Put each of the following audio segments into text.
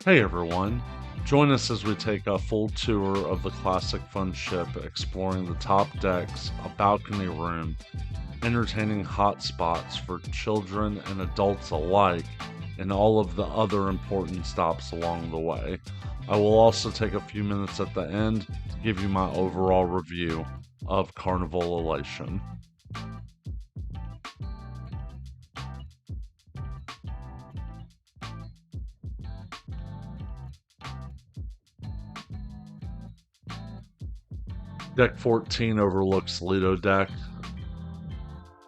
Hey everyone, join us as we take a full tour of the classic fun ship, exploring the top decks, a balcony room, entertaining hotspots for children and adults alike, and all of the other important stops along the way. I will also take a few minutes at the end to give you my overall review of Carnival Elation. Deck 14 overlooks Lido Deck.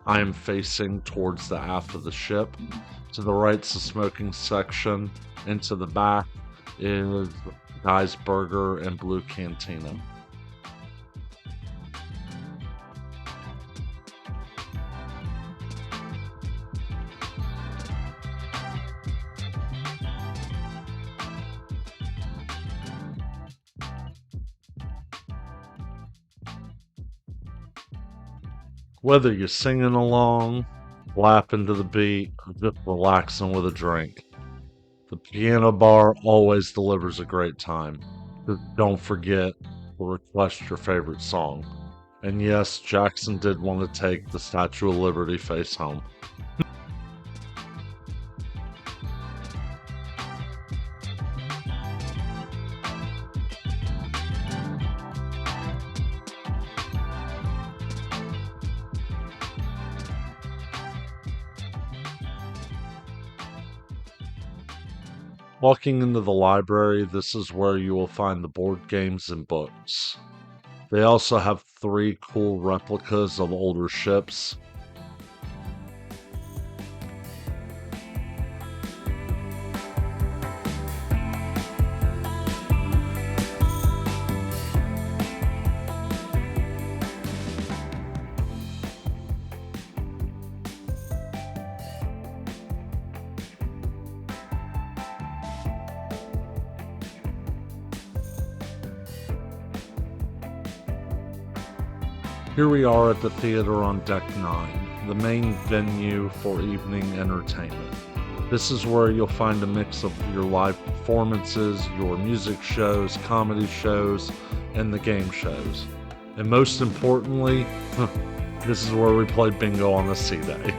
I am facing towards the aft of the ship. To the right's the smoking section, and to the back is Guy's Burger and Blue Cantina. Whether you're singing along, laughing to the beat, or just relaxing with a drink, the piano bar always delivers a great time. Just don't forget to request your favorite song. And yes, Jackson did want to take the Statue of Liberty face home. Walking into the library, this is where you will find the board games and books. They also have 3 cool replicas of older ships. Here we are at the theater on Deck 9, the main venue for evening entertainment. This is where you'll find a mix of your live performances, your music shows, comedy shows, and the game shows. And most importantly, this is where we play bingo on a sea day.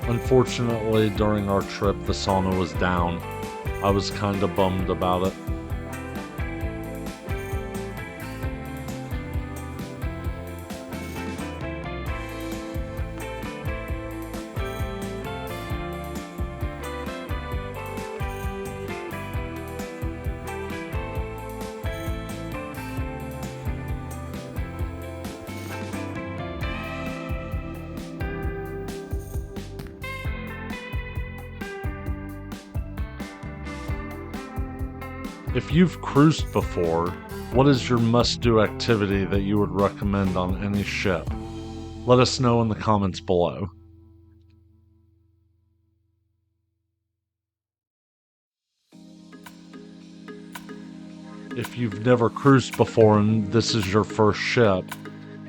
Unfortunately, during our trip, the sauna was down. I was kinda bummed about it. If you've cruised before, what is your must-do activity that you would recommend on any ship? Let us know in the comments below. If you've never cruised before and this is your first ship,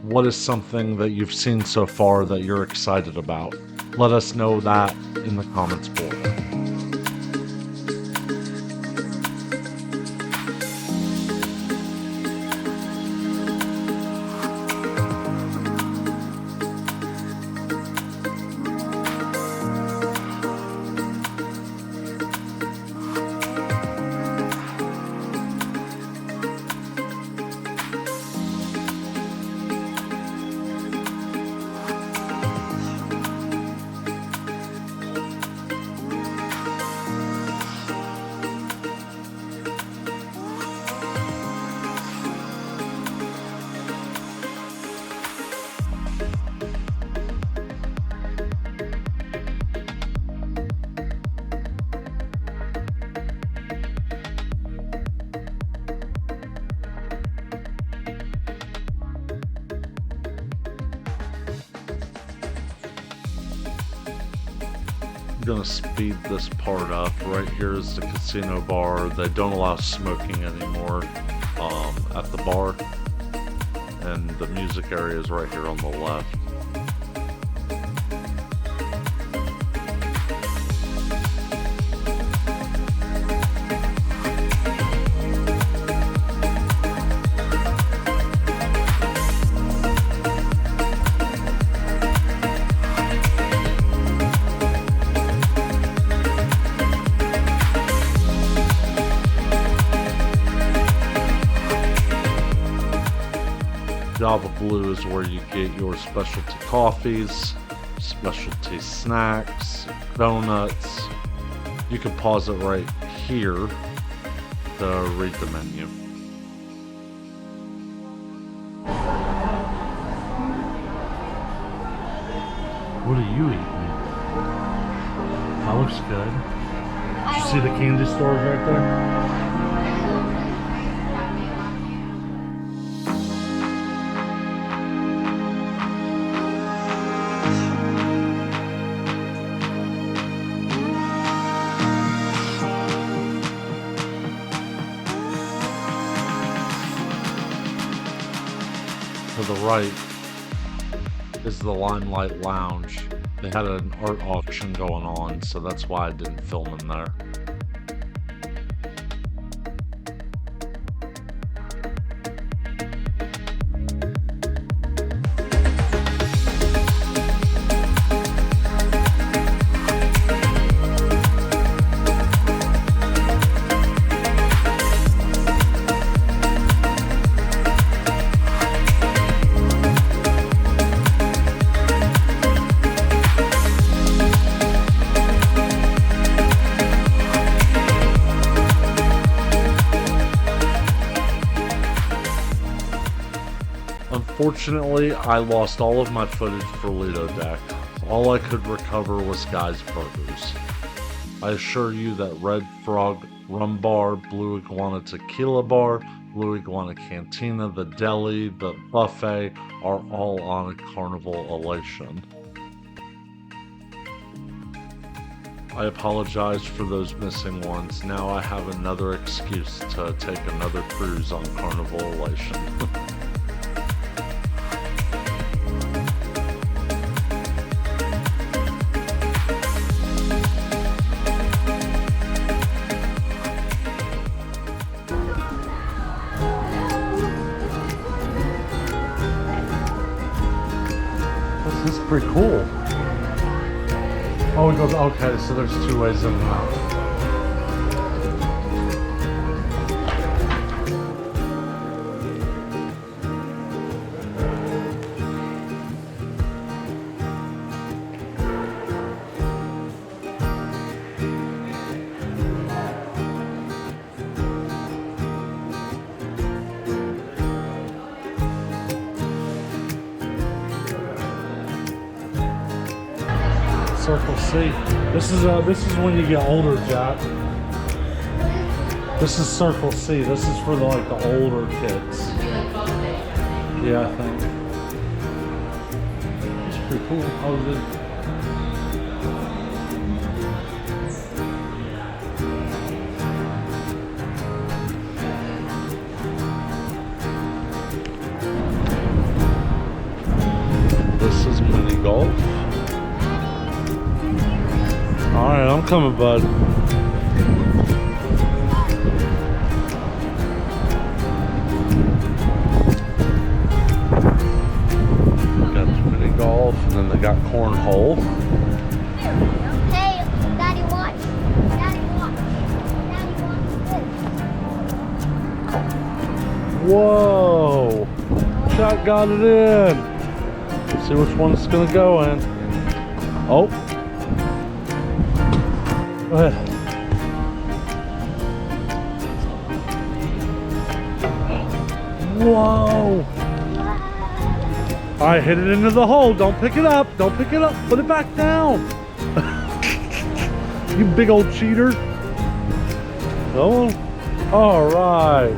what is something that you've seen so far that you're excited about? Let us know that in the comments below. gonna speed this part up. Right here is the casino bar. They don't allow smoking anymore at the bar. And the music area is right here on the left. Java Blue is where you get your specialty coffees, specialty snacks, donuts. You can pause it right here to read the menu. What are you eating? That looks good. Did you see the candy stores right there? To the right is the Limelight Lounge. They had an art auction going on, so that's why I didn't film in there. Unfortunately, I lost all of my footage for Lido Deck. All I could recover was Guy's Burgers. I assure you that Red Frog Rum Bar, Blue Iguana Tequila Bar, Blue Iguana Cantina, the deli, the buffet are all on a Carnival Elation. I apologize for those missing ones. Now I have another excuse to take another cruise on Carnival Elation. This is pretty cool. Oh, it goes, okay, so there's two ways in and out. Circle C. This is when you get older, Jack. This is Circle C. This is for the older kids. Yeah, I think. It's pretty cool. How is it? This is mini golf. Alright, I'm coming, bud. Got mini golf, and then they got cornhole. Hey, Daddy, watch. Daddy, watch. Daddy, watch this. Whoa! Shot got it in. Let's see which one it's gonna go in. Oh. Go ahead. Whoa! Alright, hit it into the hole. Don't pick it up. Don't pick it up. Put it back down. You big old cheater. Oh. Alright.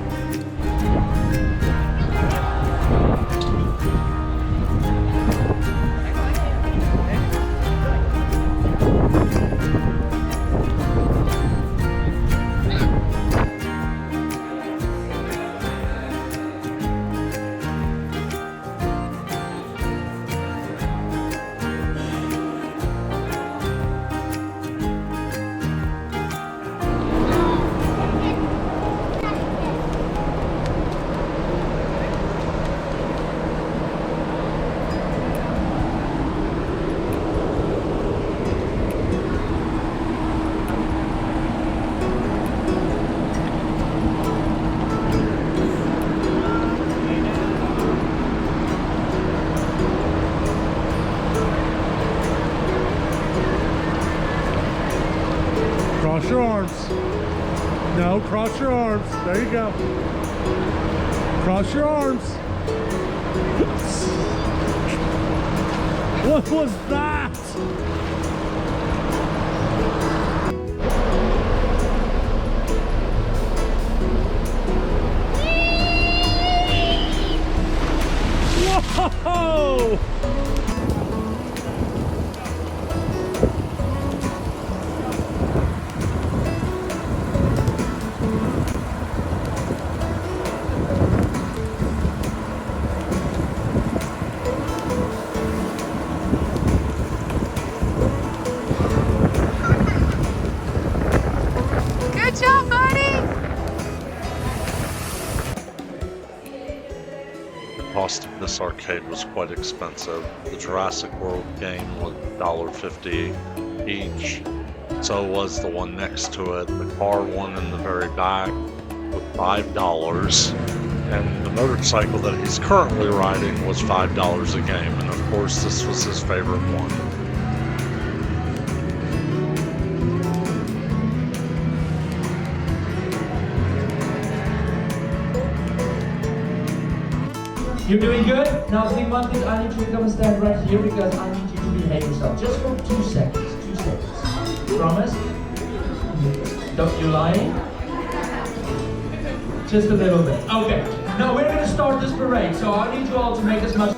Cross your arms. There you go. Cross your arms. What was that? Whoa! Good job, buddy! The cost of this arcade was quite expensive. The Jurassic World game was $1.50 each. So was the one next to it. The car one in the very back was $5. And the motorcycle that he's currently riding was $5 a game. And of course, this was his favorite one. You're doing good. Now, see, one thing, I need you to come and stand right here because I need you to behave yourself. Just for 2 seconds. 2 seconds. Promise? Don't you lying? Just a little bit. Okay. Now we're going to start this parade, so I need you all to make as much.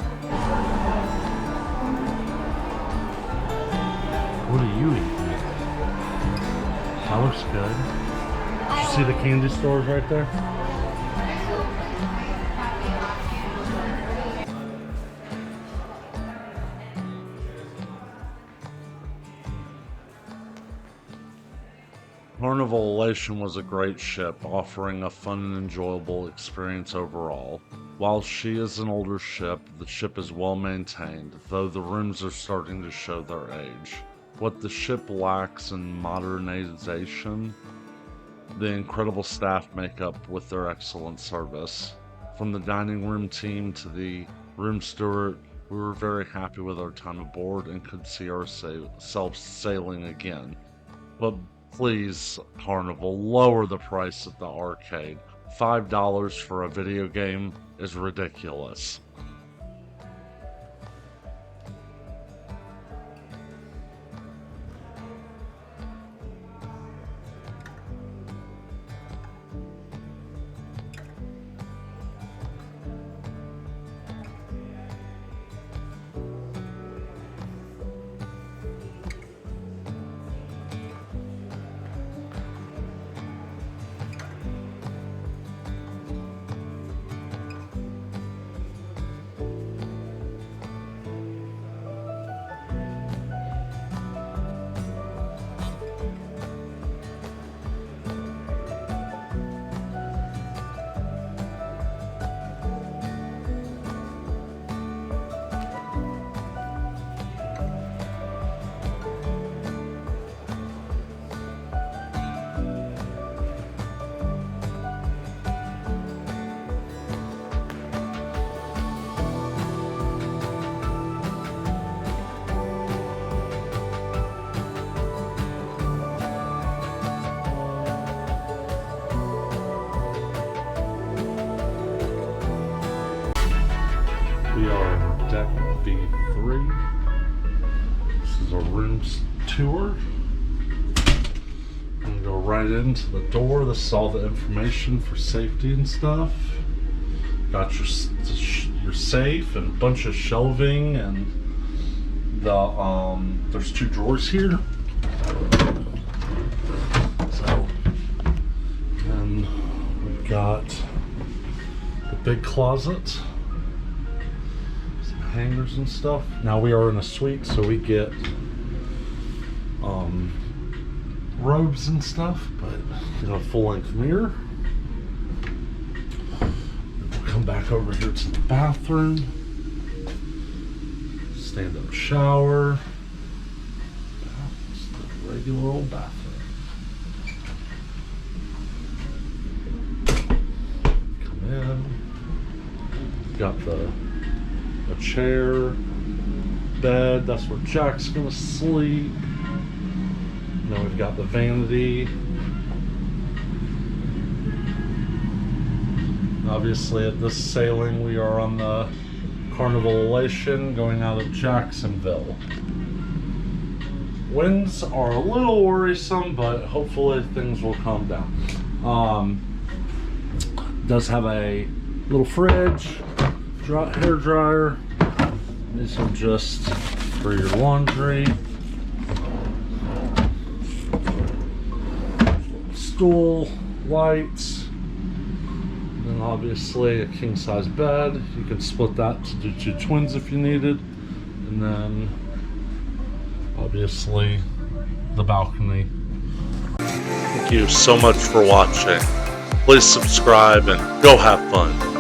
What are you eating? That looks good. Did you see the candy stores right there? Carnival Elation was a great ship, offering a fun and enjoyable experience overall. While she is an older ship, the ship is well maintained, though the rooms are starting to show their age. What the ship lacks in modernization, the incredible staff make up with their excellent service. From the dining room team to the room steward, we were very happy with our time aboard and could see ourselves sailing again. But please, Carnival, lower the price at the arcade. $5 for a video game is ridiculous. We are on deck B3. This is a rooms tour. I'm gonna go right into the door. This is all the information for safety and stuff. Got your safe and a bunch of shelving, and there's 2 drawers here. So, and we've got the big closet. Hangers and stuff. Now we are in a suite, so we get robes and stuff, but in a full-length mirror. We'll come back over here to the bathroom. Stand-up shower. Just a regular old bathroom. Come in. Got a chair, bed, that's where Jack's gonna sleep. Then we've got the vanity. Obviously at this sailing we are on the Carnival Elation going out of Jacksonville. Winds are a little worrisome, but hopefully things will calm down. Does have a little fridge, hair dryer. These are just for your laundry. Stool, lights. And obviously a king size bed. You can split that to do 2 twins if you needed. And then obviously the balcony. Thank you so much for watching. Please subscribe and go have fun.